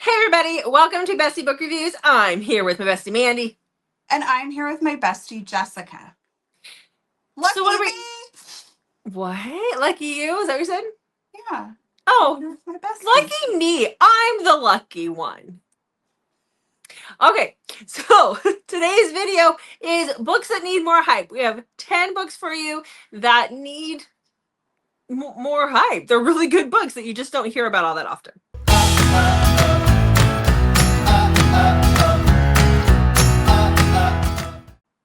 Hey everybody, welcome to Bestie Book Reviews. I'm here with my bestie Mandy. And I'm here with my bestie, Jessica. So what Lucky are we... me! What? Lucky you? Is that what you said? Yeah. Oh, Here with my bestie. lucky me. I'm the lucky one. Okay, so today's video is books that need more hype. We have 10 books for you that need more hype. They're really good books that you just don't hear about all that often.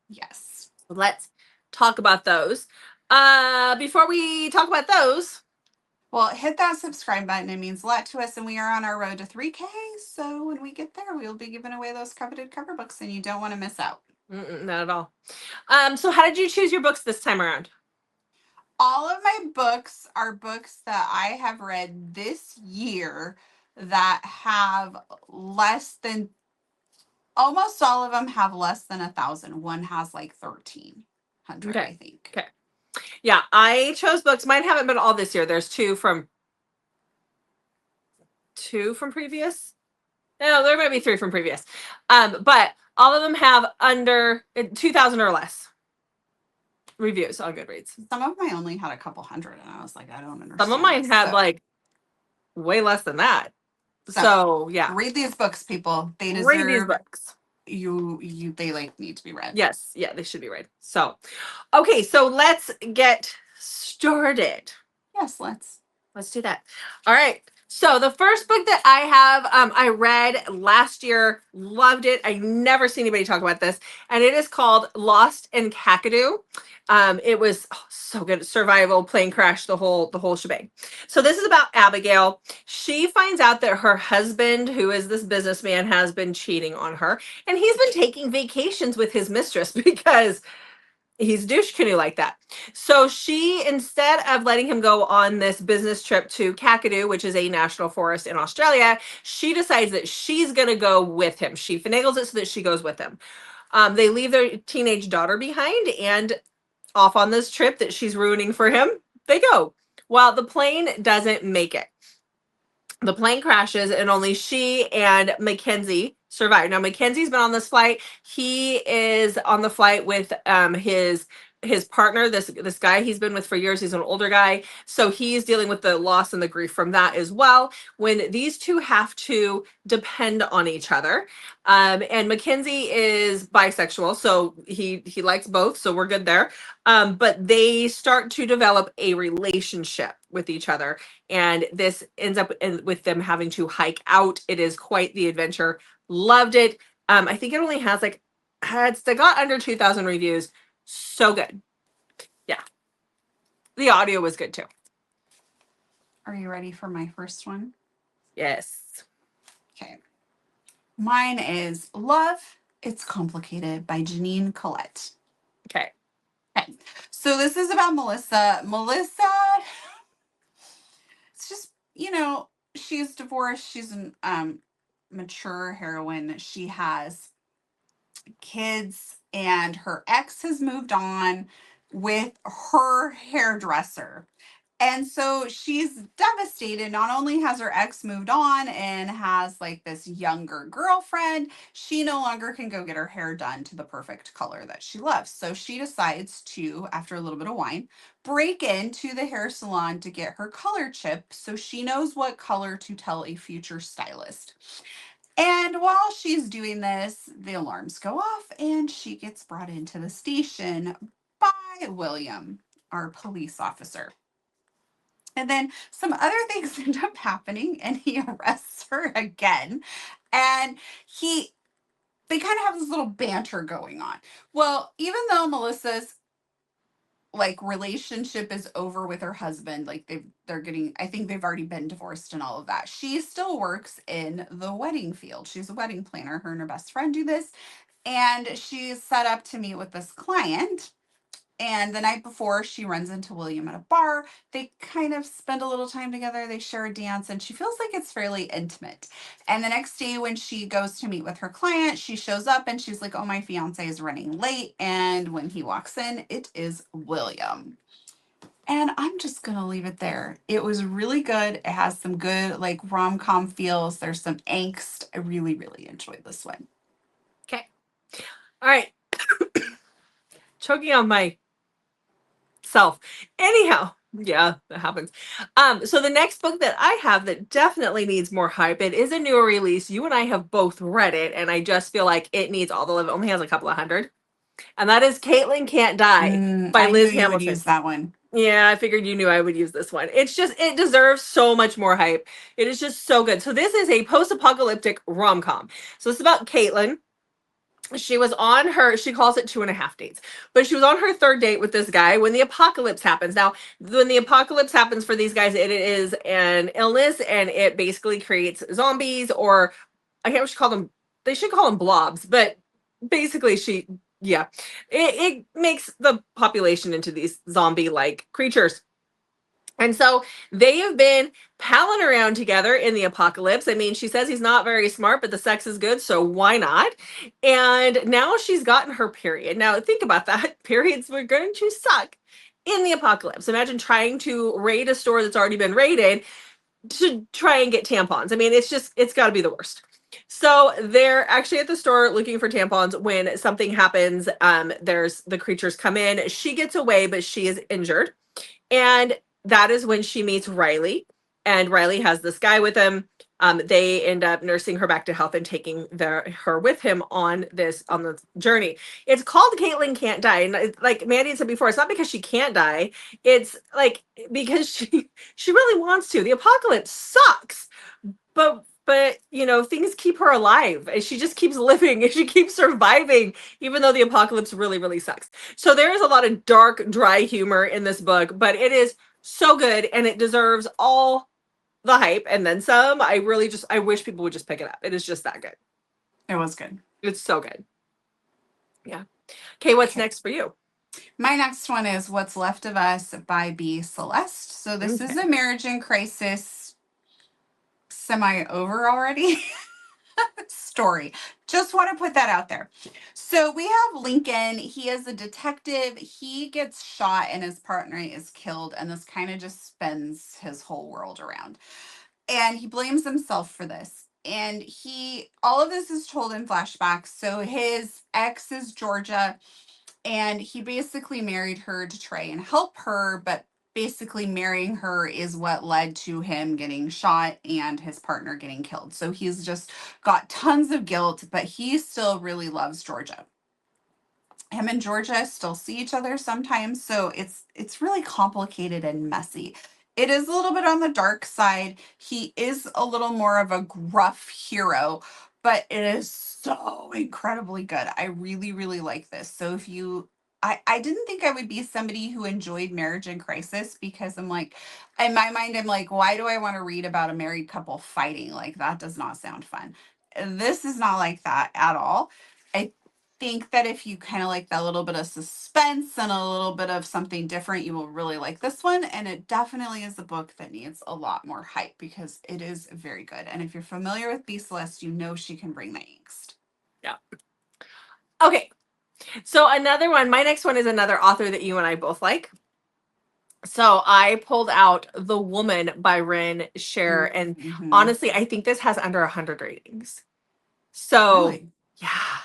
Yes. Let's talk about those. Before we talk about those, Well, hit that subscribe button. It means a lot to us, and we are on our road to 3K. So when we get there, we'll be giving away those coveted cover books, and you don't want to miss out. not at all. So how did you choose your books this time around? All of my books are books that I have read this year that have less than, almost all of them have less than 1,000. One has like 1,300, Okay. I think. Okay. Yeah, I chose books. Mine haven't been all this year. There's two from previous. No, there might be three from previous. But all of them have under 2,000 or less reviews on Goodreads. Some of my only had a couple hundred, and I was like, I don't understand. Some of mine had So- like way less than that. So yeah, read these books, people. They deserve read these books. They like need to be read. Yes, yeah, they should be read. So, okay, so let's get started. Yes, let's do that. All right. So the first book that I have, I read last year, loved it. I never see anybody talk about this, and it is called Lost in Kacadoo. It was so good. Survival, plane crash, the whole shebang. So this is about Abigail. She finds out that her husband, who is this businessman, has been cheating on her, and he's been taking vacations with his mistress because he's douche canoe like that. So she, instead of letting him go on this business trip to Kacadoo, which is a national forest in Australia, she decides that she's going to go with him. She finagles it so that she goes with him. They leave their teenage daughter behind, and off on this trip that she's ruining for him, they go. Well, the plane doesn't make it. The plane crashes, and only she and Mackenzie survive. Now, Mackenzie's been on this flight. He is on the flight with his partner, this guy he's been with for years. He's an older guy, so he's dealing with the loss and the grief from that as well. When these two have to depend on each other, and Mackenzie is bisexual, so he likes both, so we're good there. But they start to develop a relationship with each other, and this ends up with them having to hike out. It is quite the adventure. Loved it. I think it only has like, it's got under 2,000 reviews. So good. Yeah. The audio was good too. Are you ready for my first one? Yes. Okay. Mine is Love, It's Complicated by Janine Collette. Okay. Okay. So this is about Melissa. Melissa, it's just, she's divorced. She's an mature heroine. She has kids, and her ex has moved on with her hairdresser. And so she's devastated. Not only has her ex moved on and has like this younger girlfriend, she no longer can go get her hair done to the perfect color that she loves. So she decides to, after a little bit of wine, break into the hair salon to get her color chip so she knows what color to tell a future stylist. And while she's doing this, the alarms go off and she gets brought into the station by William, our police officer. And then some other things end up happening, and he arrests her again. And they kind of have this little banter going on. Well, even though Melissa's like relationship is over with her husband, like I think they've already been divorced and all of that, she still works in the wedding field. She's a wedding planner. Her and her best friend do this, and she's set up to meet with this client. And the night before, she runs into William at a bar. They kind of spend a little time together. They share a dance, and she feels like it's fairly intimate. And the next day, when she goes to meet with her client, she shows up and she's like, oh, my fiance is running late. And when he walks in, it is William. And I'm just going to leave it there. It was really good. It has some good, like, rom-com feels. There's some angst. I really, really enjoyed this one. Okay. All right. Choking on my self. Anyhow, yeah, that happens. So the next book that I have that definitely needs more hype, it is a newer release. You and I have both read it, and I just feel like it needs all the love. It only has a couple of hundred. And that is Caitlyn Can't Die by I knew Liz you would Hamilton. use that one. Yeah, I figured you knew I would use this one. It's just, it deserves so much more hype. It is just so good. So this is a post-apocalyptic rom-com. So it's about Caitlyn. She was on her, she calls it 2.5 dates, but she was on her third date with this guy when the apocalypse happens. Now, when the apocalypse happens for these guys, it is an illness and it basically creates zombies, or I can't call them, they should call them blobs, but basically yeah, it makes the population into these zombie-like creatures. And so they have been palling around together in the apocalypse. I mean, she says he's not very smart, but the sex is good, so why not? And now she's gotten her period. Now, think about that. Periods were going to suck in the apocalypse. Imagine trying to raid a store that's already been raided to try and get tampons. I mean, it's got to be the worst. So they're actually at the store looking for tampons when something happens. There's the creatures come in. She gets away, but she is injured. And that is when she meets Riley. And Riley has this guy with him. They end up nursing her back to health and taking her with him on the journey. It's called Caitlyn Can't Die. And like Mandy said before, it's not because she can't die. It's like because she really wants to. The apocalypse sucks. But you know, things keep her alive and she just keeps living and she keeps surviving even though the apocalypse really, really sucks. So there is a lot of dark, dry humor in this book, but it is so good and it deserves all the hype and then some. I wish people would just pick it up. It is just that good. It was good. It's so good. Yeah. Okay, what's Okay. next for you? My next one is What's Left of Us by B. Celeste. So this is a marriage in crisis, semi over already story. Just want to put that out there. So we have Lincoln. He is a detective. He gets shot and his partner is killed. And this kind of just spins his whole world around. And he blames himself for this. And all of this is told in flashbacks. So his ex is Georgia, and he basically married her to try and help her, but basically marrying her is what led to him getting shot and his partner getting killed. So he's just got tons of guilt, but he still really loves Georgia. Him and Georgia still see each other sometimes, so it's really complicated and messy. It is a little bit on the dark side. He is a little more of a gruff hero, but it is so incredibly good. I really, really like this. So if you I didn't think I would be somebody who enjoyed Marriage in Crisis, because I'm like, in my mind, I'm like, why do I want to read about a married couple fighting? Like, that does not sound fun. This is not like that at all. I think that if you kind of like that little bit of suspense and a little bit of something different, you will really like this one. And it definitely is a book that needs a lot more hype because it is very good. And if you're familiar with B. Celeste, you know she can bring the angst. Yeah. Okay. So another one, my next one is another author that you and I both like. So I pulled out The Woman by Ren Scher, and honestly, I think this has under 100 ratings. So Really? yeah,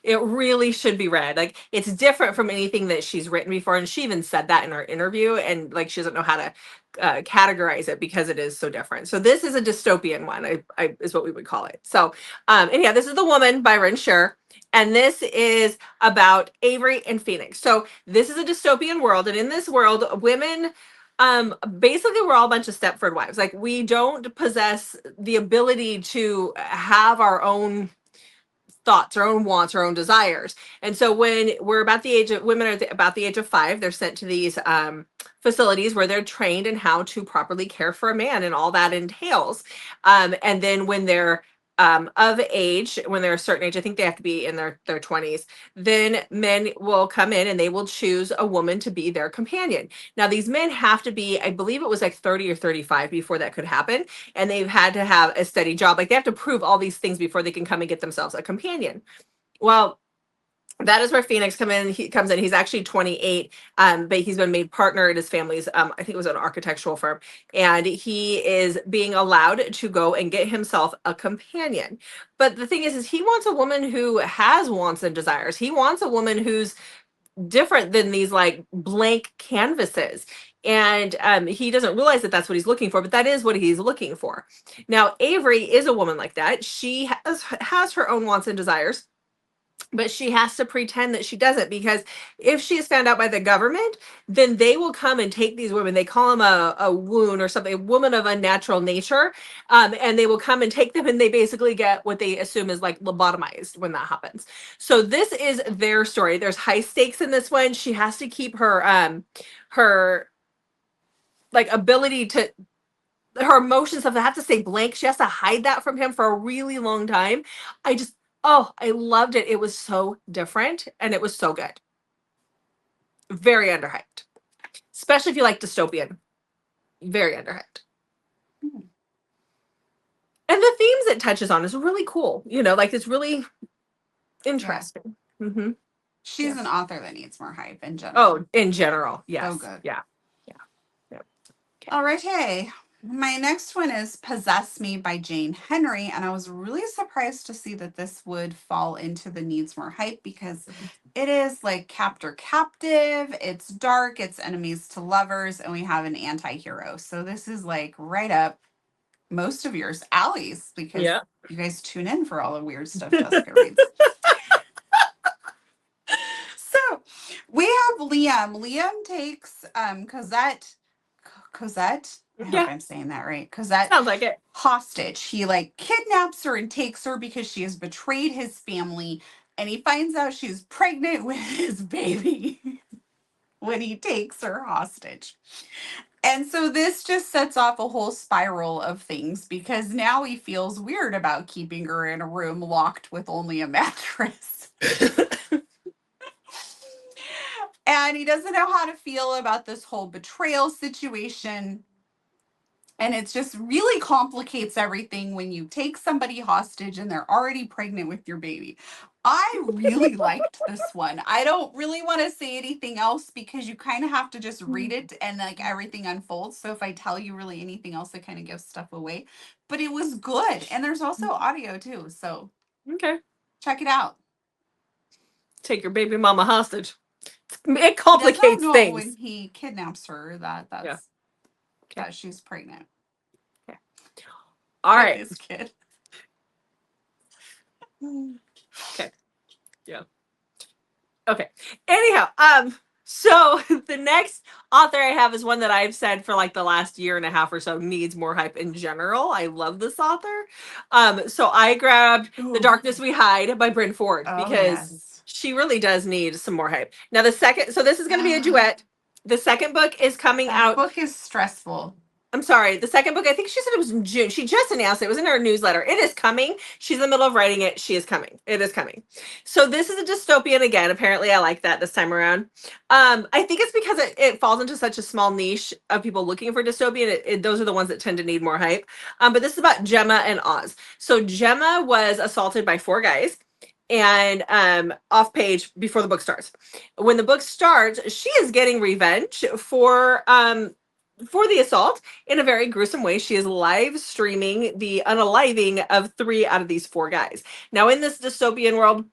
it really should be read. Like, it's different from anything that she's written before, and she even said that in her interview. And like, she doesn't know how to categorize it because it is so different. So this is a dystopian one, is what we would call it. So, and yeah, this is The Woman by Ren Scher. And this is about Avery and Phoenix. So this is a dystopian world. And in this world, women, basically we're all a bunch of Stepford wives. Like, we don't possess the ability to have our own thoughts, our own wants, our own desires. And so when we're about the age of, women are about the age of 5, they're sent to these facilities where they're trained in how to properly care for a man and all that entails. And then when they're of age, when they're a certain age, I think they have to be in their 20s, then men will come in and they will choose a woman to be their companion. Now, these men have to be, I believe it was like 30 or 35 before that could happen. And they've had to have a steady job. Like, they have to prove all these things before they can come and get themselves a companion. Well, That is where Phoenix comes in. He's actually 28, but he's been made partner in his family's, I think it was an architectural firm, and he is being allowed to go and get himself a companion. But the thing is he wants a woman who has wants and desires. He wants a woman who's different than these like blank canvases. And he doesn't realize that that's what he's looking for, but that is what he's looking for. Now, Avery is a woman like that. She has her own wants and desires, but she has to pretend that she doesn't, because if she is found out by the government, then they will come and take these women. They call them a wound or something, a woman of unnatural nature, and they will come and take them, and they basically get what they assume is like lobotomized when that happens. So this is their story. There's high stakes in this one. She has to keep her like ability to, her emotions have to stay blank. She has to hide that from him for a really long time. I loved it. It was so different and it was so good. Very underhyped, especially if you like dystopian. Very underhyped. Hmm. And the themes it touches on is really cool. Like it's really interesting. Yeah. Mm-hmm. She's an author that needs more hype in general. Oh, in general, yes. So good. Yeah. Yep. Okay. All right, hey. My next one is Possess Me by Jane Henry, and I was really surprised to see that this would fall into the needs more hype, because it is like captor captive, it's dark, it's enemies to lovers, and we have an anti-hero. So this is like right up most of yours alleys, because you guys tune in for all the weird stuff Jessica reads. So we have Liam. Liam takes Cosette. I hope I'm saying that right. Cosette sounds like it. Hostage. He like kidnaps her and takes her because she has betrayed his family, and he finds out she's pregnant with his baby when he takes her hostage. And so this just sets off a whole spiral of things, because now he feels weird about keeping her in a room locked with only a mattress. And he doesn't know how to feel about this whole betrayal situation. And it just really complicates everything when you take somebody hostage and they're already pregnant with your baby. I really liked this one. I don't really want to say anything else, because you kind of have to just read it and like everything unfolds. So if I tell you really anything else, it kind of gives stuff away. But it was good. And there's also audio too. So check it out. Take your baby mama hostage. It complicates he does not know things. when he kidnaps her that she's pregnant. Okay. All right. This kid. Okay. Yeah. Okay. Anyhow, so the next author I have is one that I've said for like the last year and a half or so needs more hype in general. I love this author. So I grabbed The Darkness We Hide by Bryn Ford, because she really does need some more hype. Now this is going to be a duet. The second book is coming out. The book is stressful. I'm sorry. The second book, I think she said it was in June. She just announced it. It was in her newsletter. It is coming. She's in the middle of writing it. She is coming. It is coming. So this is a dystopian again. Apparently, I like that this time around. I think it's because it falls into such a small niche of people looking for dystopian. Those are the ones that tend to need more hype. But this is about Gemma and Oz. So Gemma was assaulted by 4 guys. And off page before the book starts. When the book starts, she is getting revenge for the assault in a very gruesome way. She is live streaming the unaliving of 3 out of these 4 guys. Now, in this dystopian world,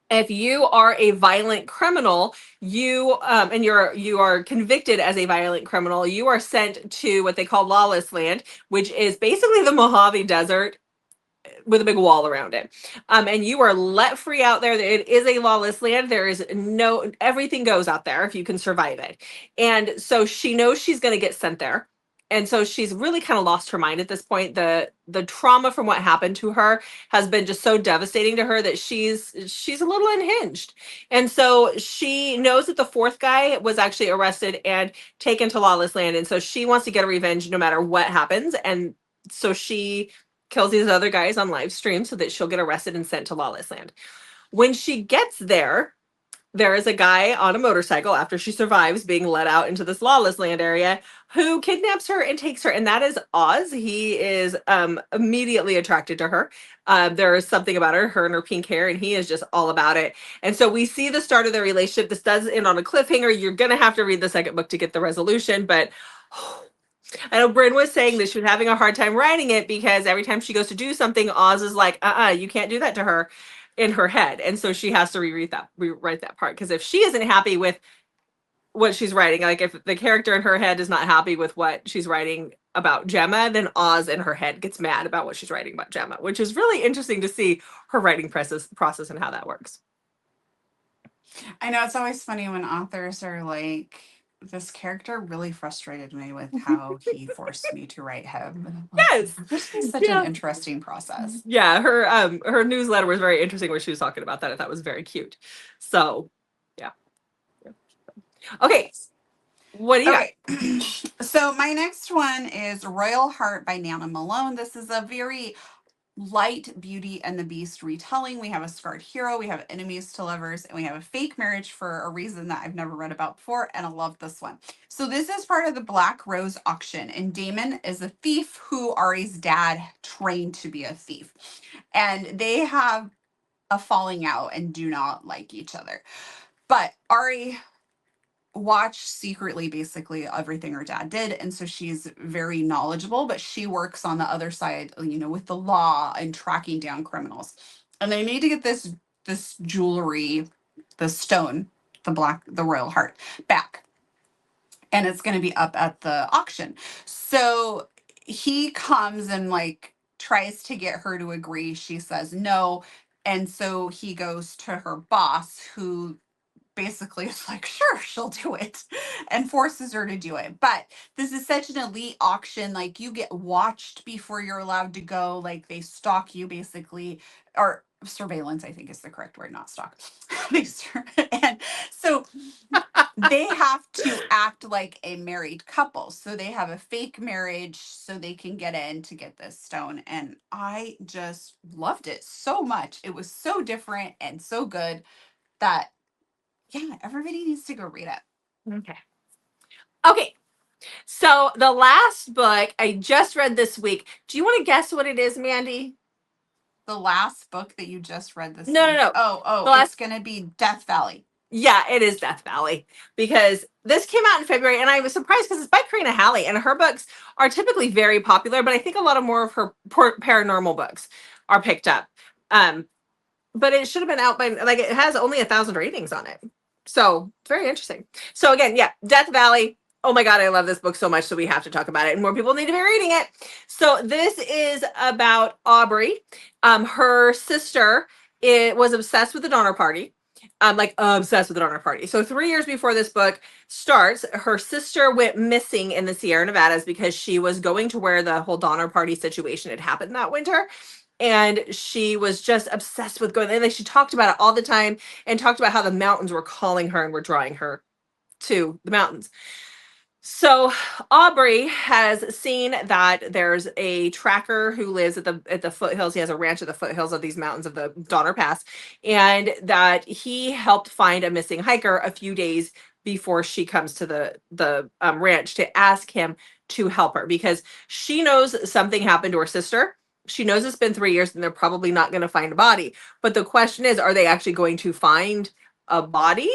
if you are a violent criminal, you are convicted as a violent criminal, you are sent to what they call lawless land, which is basically the Mojave Desert with a big wall around it. And you are let free out there. It is a lawless land. There is everything goes out there if you can survive it. And so she knows she's going to get sent there. And so she's really kind of lost her mind at this point. The trauma from what happened to her has been just so devastating to her that she's a little unhinged. And so she knows that the 4th guy was actually arrested and taken to lawless land. And so she wants to get a revenge no matter what happens. And so she kills these other guys on live stream so that she'll get arrested and sent to lawless land. When she gets there, there is a guy on a motorcycle after she survives being let out into this lawless land area who kidnaps her and takes her, and that is Oz. He is immediately attracted to her. There is something about her and her pink hair, and he is just all about it. And so we see the start of their relationship. This does end on a cliffhanger. You're gonna have to read the second book to get the resolution, but I know Bryn was saying that she was having a hard time writing it because every time she goes to do something, Oz is like, you can't do that to her in her head. And so she has to rewrite that part. Because if she isn't happy with what she's writing, like if the character in her head is not happy with what she's writing about Gemma, then Oz in her head gets mad about what she's writing about Gemma, which is really interesting to see her writing process and how that works. I know it's always funny when authors are like, this character really frustrated me with how he forced me to write him. Yes. This is such an interesting process. Yeah, her newsletter was very interesting where she was talking about that. I thought was very cute. So yeah. Okay. What do you got? So my next one is Royal Heart by Nana Malone. This is a very light Beauty and the Beast retelling. We have a scarred hero, we have enemies to lovers, and we have a fake marriage for a reason that I've never read about before, and I love this one. So this is part of the Black Rose auction, and Damon is a thief who Ari's dad trained to be a thief. And they have a falling out and do not like each other. But Ari watched secretly basically everything her dad did, and so she's very knowledgeable, but she works on the other side, you know, with the law and tracking down criminals. And they need to get this jewelry, the stone, the royal heart back, and it's going to be up at the auction. So he comes and like tries to get her to agree. She says no, and so he goes to her boss, who basically is like, sure, she'll do it, and forces her to do it. But this is such an elite auction. Like, you get watched before you're allowed to go. Like, they stalk you basically, or surveillance, I think is the correct word, not stalk. And so they have to act like a married couple. So they have a fake marriage so they can get in to get this stone. And I just loved it so much. It was so different and so good that, yeah, everybody needs to go read it. Okay. Okay. So the last book I just read this week. Do you want to guess what it is, Mandy? The last book that you just read this week? No. It's gonna be Death Valley. Yeah, it is Death Valley, because this came out in February, and I was surprised because it's by Karina Halley, and her books are typically very popular, but I think a lot of more of her paranormal books are picked up. But it should have been out by, like, it has only 1,000 ratings on it. So it's very interesting. So again, yeah, Death Valley. Oh my God, I love this book so much. So we have to talk about it, and more people need to be reading it. So this is about Aubrey. Her sister was obsessed with the Donner Party. Obsessed with the Donner Party. So 3 years before this book starts, her sister went missing in the Sierra Nevadas because she was going to where the whole Donner Party situation had happened that winter. And she was just obsessed with going. And like, she talked about it all the time and talked about how the mountains were calling her and were drawing her to the mountains. So Aubrey has seen that there's a tracker who lives at the foothills. He has a ranch at the foothills of these mountains of the Donner Pass, and that he helped find a missing hiker a few days before she comes to the ranch to ask him to help her, because she knows something happened to her sister. She knows it's been 3 years and they're probably not going to find a body. But the question is, are they actually going to find a body?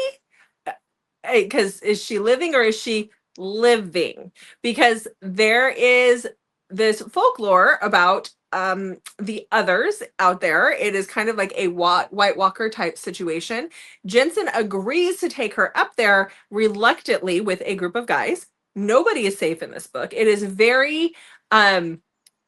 Because is she living or is she living? Because there is this folklore about the others out there. It is kind of like a White Walker type situation. Jensen agrees to take her up there reluctantly with a group of guys. Nobody is safe in this book. It is very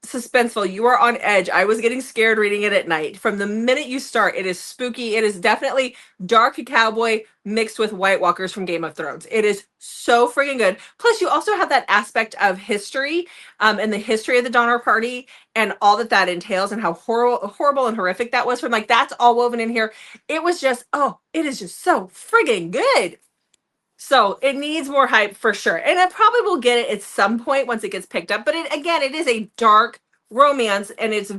suspenseful. You are on edge. I was getting scared reading it at night. From the minute you start, it is spooky. It is definitely dark cowboy mixed with White Walkers from Game of Thrones. It is so freaking good. Plus, you also have that aspect of history, and the history of the Donner Party and all that entails, and how horrible and horrific that was. From like, that's all woven in here. It was just, it is just so friggin' good. So it needs more hype for sure. And I probably will get it at some point once it gets picked up. But it is a dark romance, and it's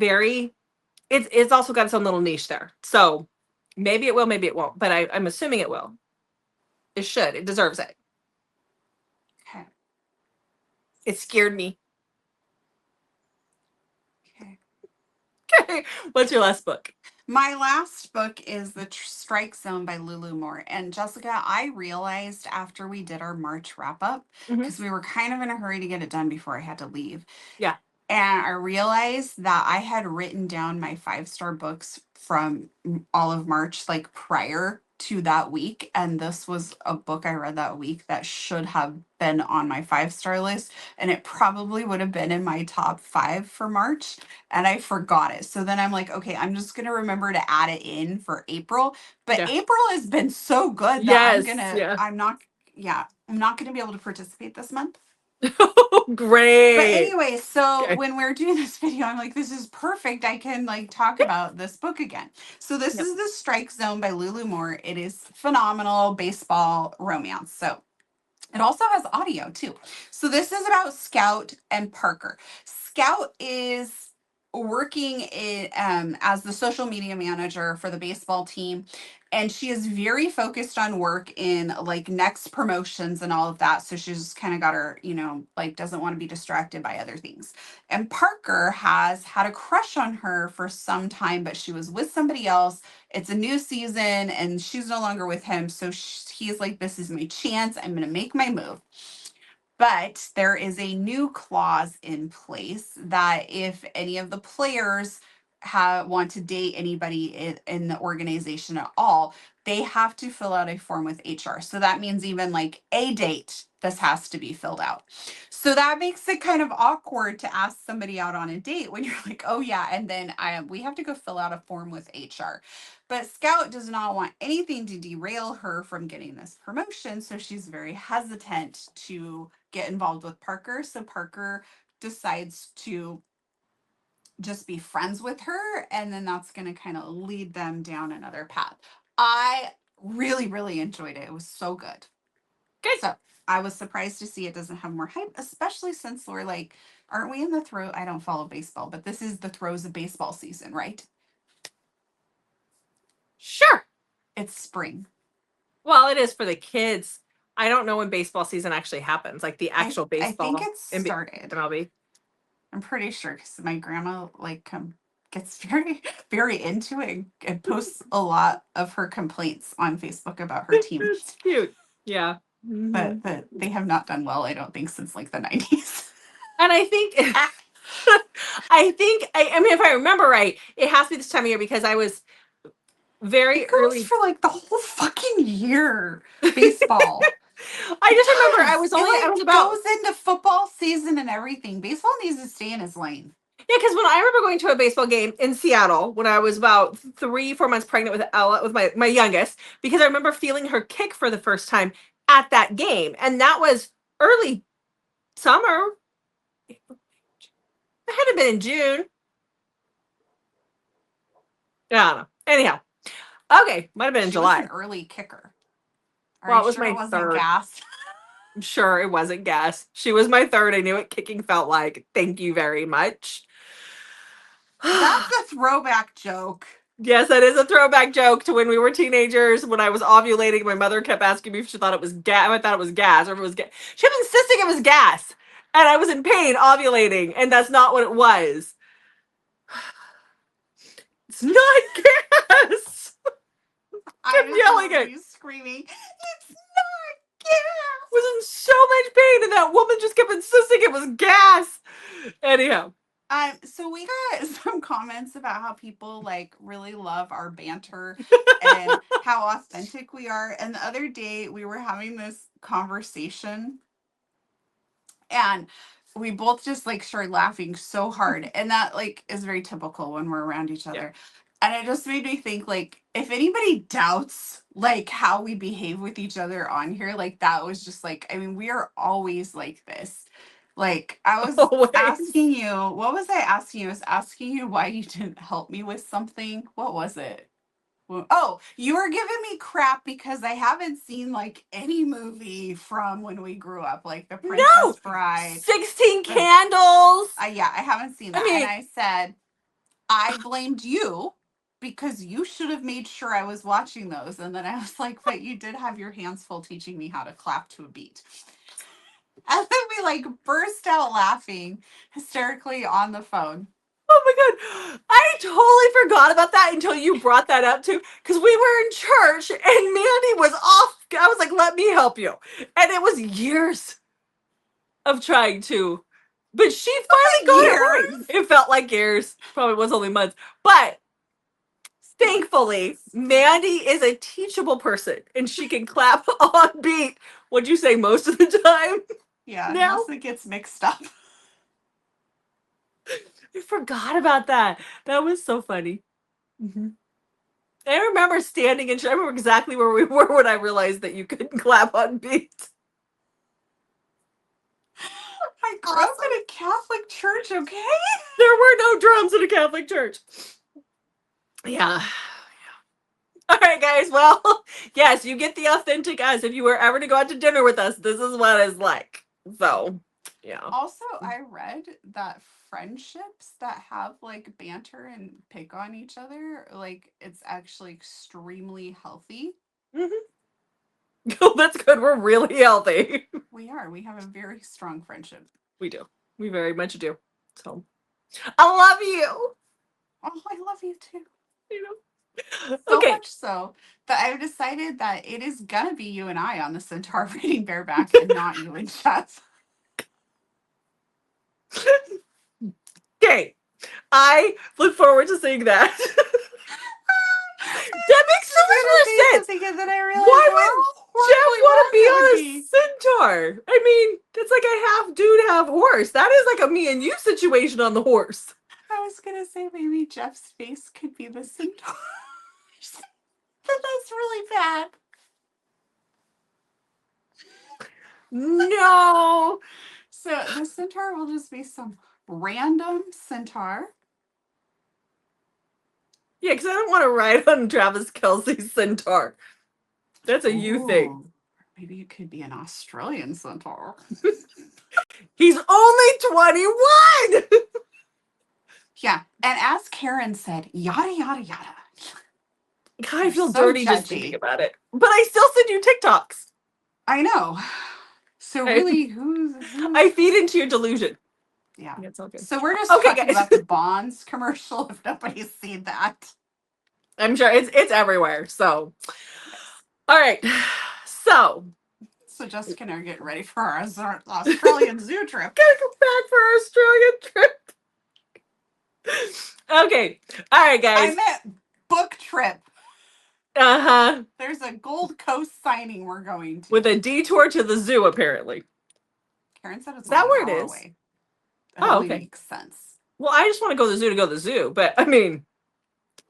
also got its own little niche there. So maybe it will, maybe it won't. But I'm assuming it will. It should. It deserves it. Okay. It scared me. Okay. Okay. What's your last book? My last book is The Strike Zone by Lulu Moore. And Jessica, I realized after we did our March wrap up, Mm-hmm. because we were kind of in a hurry to get it done before I had to leave. Yeah. And I realized that I had written down my 5-star books from all of March, like prior to that week. And this was a book I read that week that should have been on my 5-star list. And it probably would have been in my top 5 for March. And I forgot it. So then I'm like, okay, I'm just going to remember to add it in for April. But Yeah. April has been so good that Yes. Yeah. I'm not going to be able to participate this month. Great. But anyway, so Okay. when we're doing this video, I'm like, this is perfect. I can like talk about this book again. So this Yep. is The Strike Zone by Lulu Moore. It is phenomenal baseball romance. So it also has audio too. So this is about Scout and Parker. Scout is working as the social media manager for the baseball team, and she is very focused on work in like next promotions and all of that. So she's just kind of got her, like doesn't want to be distracted by other things. And Parker has had a crush on her for some time, but she was with somebody else. It's a new season and she's no longer with him. So he's like, this is my chance. I'm going to make my move. But there is a new clause in place that if any of the players want to date anybody in the organization at all, they have to fill out a form with HR. So that means even like a date, this has to be filled out. So that makes it kind of awkward to ask somebody out on a date when you're like, oh yeah, and then we have to go fill out a form with HR. But Scout does not want anything to derail her from getting this promotion, so she's very hesitant to get involved with Parker. So Parker decides to just be friends with her, and then that's going to kind of lead them down another path. I really, really enjoyed it. It was so good. Good. So I was surprised to see it doesn't have more hype, especially since we're like, aren't we in the throw? I don't follow baseball, but this is the throes of baseball season, right? Sure. It's spring. Well, it is for the kids. I don't know when baseball season actually happens, like the actual I think baseball it started. MLB. I'm pretty sure because my grandma like gets very very into it and posts a lot of her complaints on Facebook about her team. It's cute. Yeah. But Mm-hmm. they have not done well, I don't think, since like the 90s. And I think, I mean, if I remember right, it has to be this time of year because I was very It goes early. for like the whole fucking year. Baseball. I just remember It I was like about, goes into football season and everything. Baseball needs to stay in his lane. yeah, because when I remember going to a baseball game in Seattle when I was about 3, 4 months pregnant with Ella, with my youngest, because I remember feeling her kick for the first time at that game. And that was early summer. It had to have been in June. I don't know. Anyhow, okay, might have been in She was July. an early kicker. Are Well, you it was sure it my wasn't third. gas? I'm sure it wasn't gas. She was my third. I knew what kicking felt like. Thank you very much. That's a throwback joke. Yes, that is a throwback joke to when we were teenagers. When I was ovulating, my mother kept asking me if she thought it was gas. I thought it was gas, or if it was gas. She was insisting it was gas, and I was in pain ovulating, and that's not what it was. It's not gas. I Kept just yelling remember it. you screaming, "It's not gas!" Was in so much pain, and that woman just kept insisting it was gas. Anyhow, So we got some comments about how people like really love our banter and how authentic we are. And the other day we were having this conversation and we both just like started laughing so hard. And that like is very typical when we're around each yeah. other. And it just made me think like if anybody doubts like how we behave with each other on here, like that was just like, I mean, we are always like this. Like I was Always. asking you, what was I asking you? I was asking you why you didn't help me with something. What was it? Oh, you were giving me crap because I haven't seen like any movie from when we grew up, like The No, Princess Bride. 16 The candles. Yeah, I haven't seen I that. And mean, I said I blamed you because you should have made sure I was watching those. And then I was like, but you did have your hands full teaching me how to clap to a beat. And then we like burst out laughing hysterically on the phone. Oh my God. I totally forgot about that until you brought that up too. Because we were in church and Mandy was off. I was like, let me help you. And it was years of trying to. But she finally got it right. It felt like years. Probably was only months. But thankfully, Mandy is a teachable person and she can clap on beat. What'd you say, most of the time? Yeah, now unless it gets mixed up. I forgot about that. That was so funny. Mm-hmm. I remember standing in church. I remember exactly where we were when I realized that you couldn't clap on beat. I grew up in a Catholic church, okay? There were no drums in a Catholic church. Yeah. All right, guys. Well, yes, you get the authentic us. If you were ever to go out to dinner with us, this is what it's like. So, yeah. Also, I read that friendships that have like banter and pick on each other, like it's actually extremely healthy. Mm-hmm. Oh, that's good. We're really healthy. We are. We have a very strong friendship. We do. We very much do. So, I love you. Oh, I love you too. You know. So Okay. much so that I've decided that it is gonna be you and I on the Centaur reading bareback and not you and Jeff. Okay. I look forward to seeing that. That makes so much more sense. Than I realized. Why would Jeff want to be on a centaur? I mean, it's like a half dude, half horse. That is like a me and you situation on the horse. I was gonna say maybe Jeff's face could be the centaur. But that's really bad. No. So the centaur will just be some random centaur. Yeah, because I don't want to ride on Travis Kelce's centaur. That's a you thing. Maybe it could be an Australian centaur. He's only 21. Yeah, and as Karen said, yada yada yada. God, I feel so dirty just thinking about it. But I still send you TikToks. I know. So really, who's I feed into your delusion. Yeah. It's all good. So we're just talking about the Bonds commercial if nobody's seen that. I'm sure it's everywhere. So, all right. So Jessica and I are getting ready for our Australian zoo trip. Gotta go back for our Australian trip. Okay. All right, guys. I meant book trip. Uh-huh. There's a Gold Coast signing we're going to. With a detour to the zoo, apparently. Karen said it's that where it is? Away. Oh, okay. Makes sense. Well, I just want to go to the zoo to go to the zoo, but I mean,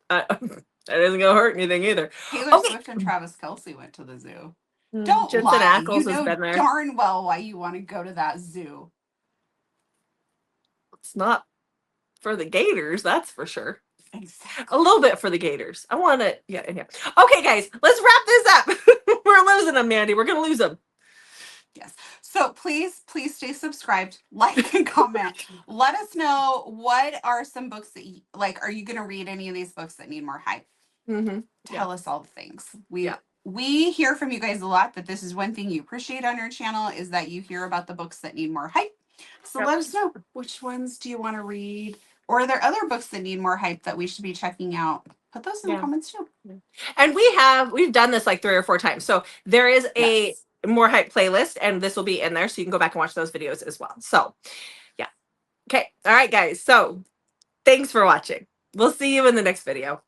that isn't gonna hurt anything either. Taylor Swift and Travis Kelce went to the zoo. Don't Jensen lie. Ackles You has know been there. darn well why you want to go to that zoo. It's not for the gators, that's for sure. Exactly. A little bit for the gators. I want to, yeah. Okay, guys, let's wrap this up. We're losing them, Mandy. We're gonna lose them. Yes. So please stay subscribed, like and comment. Let us know what are some books that you like. Are you going to read any of these books that need more hype? Mm-hmm. Tell us all the things. We hear from you guys a lot, but this is one thing you appreciate on your channel is that you hear about the books that need more hype. So let us know, which ones do you want to read? Or are there other books that need more hype that we should be checking out? Put those in the comments too. And we've done this like 3 or 4 times. So there is a more hype playlist, and this will be in there, so you can go back and watch those videos as well. So yeah. Okay. All right, guys. So thanks for watching. We'll see you in the next video.